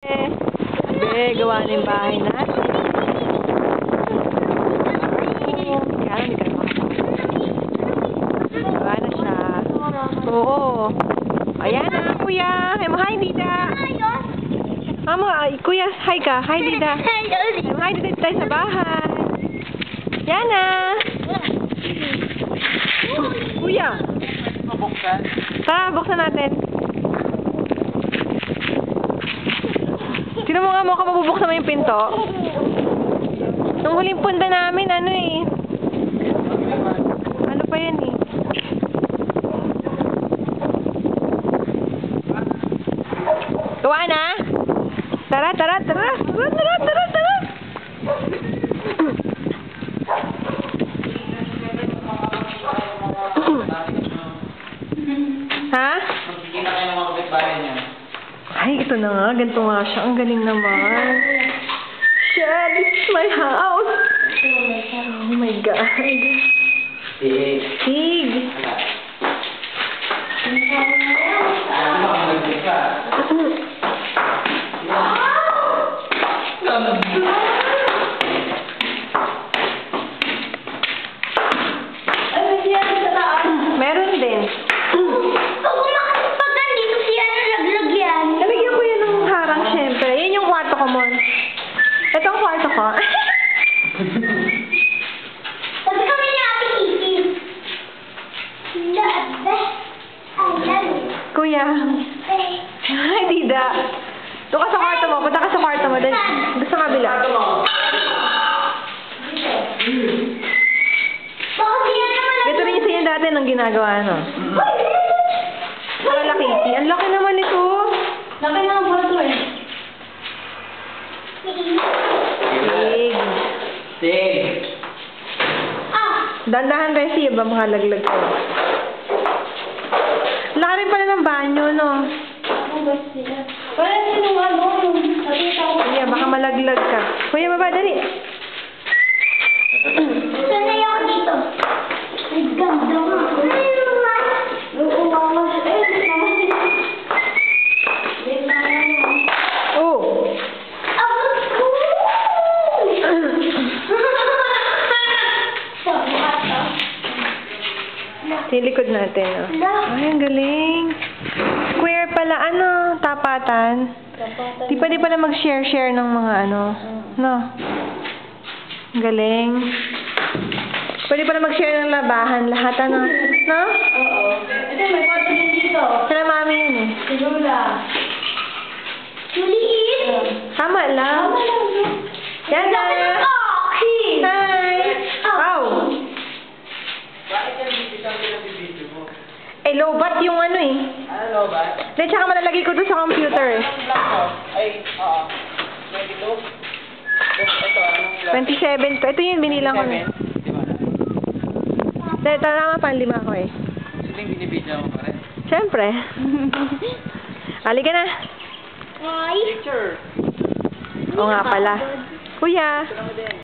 Sabi, gawa na yung bahay natin. Kaya lang, hindi ka na makapasok. Gawa na siya. Oo. Ayan na, kuya. Hi, Dida. Mama, kuya, hi ka. Hi, Dida. Hi, Dida, tayo sa bahay. Yan na. Kuya. Tara, buksan natin. Sino mo nga mukha mabubuksan mo yung pinto? Nung huling punta namin, ano eh. Ano pa yan eh. Gawa na? Tara, tara, tara. Tara, tara, tara, tara. Ha? Magkikita kayo ng mga kapitbahay niya. Ay, ito na nga. Ganito nga siya. Ang galing naman. Shit, this is my house. Oh my God. Sig. Meron din. Nalagyan ko yan ng harang, syempre. Yan yung kwarto ko, Mon. Ito ang kwarto ko. Sabi kami ni Ate Kiki. Kuya. Ay, Dida. Doon ka sa kwarto mo. Punta ka sa kwarto mo. Doon sa kabila. Ito rin yung sa inyo dati nang ginagawa, no? Para Kitty. Ang laki naman ito. Laki ng kwarto eh. Sig. Sig. Dandahan kayo siya ba makalaglag ko? Laki rin pala ng banyo, no? Parang yung ano, yung nakita ko. Kuya, baka malaglag ka. Kuya, baba, dali. Sanay ako dito. Ay, ganda mo. Oo, mama. Oh. Nilikod natin, no? Ay, ang galing. Square pala, ano, tapatan. Di pala mag-share-share ng mga ano, no? Ang galing. Pwede pala mag-share ng labahan, lahat, ano? No? Oo. Ito, may kwarto din dito. Sila mami yun eh. Si Lula. Suliin. Tama lang. Yan na. Hi. Wow. Bakit yan bibitang pinabibidyo mo? Eh, lowbat yung ano eh. Ano ba? Then, tsaka malalagay ko doon sa computer eh. Anong block mo? Ay, oo. 22? Ito, anong block? 27 to. Ito yung binilang ko na. 27? Tama pa, 5 ko eh. Ito yung binibidyo mo pa rin? Siyempre. Halika na. Ay. Picture! Oo nga pala. Kuya. Ito lang mo din.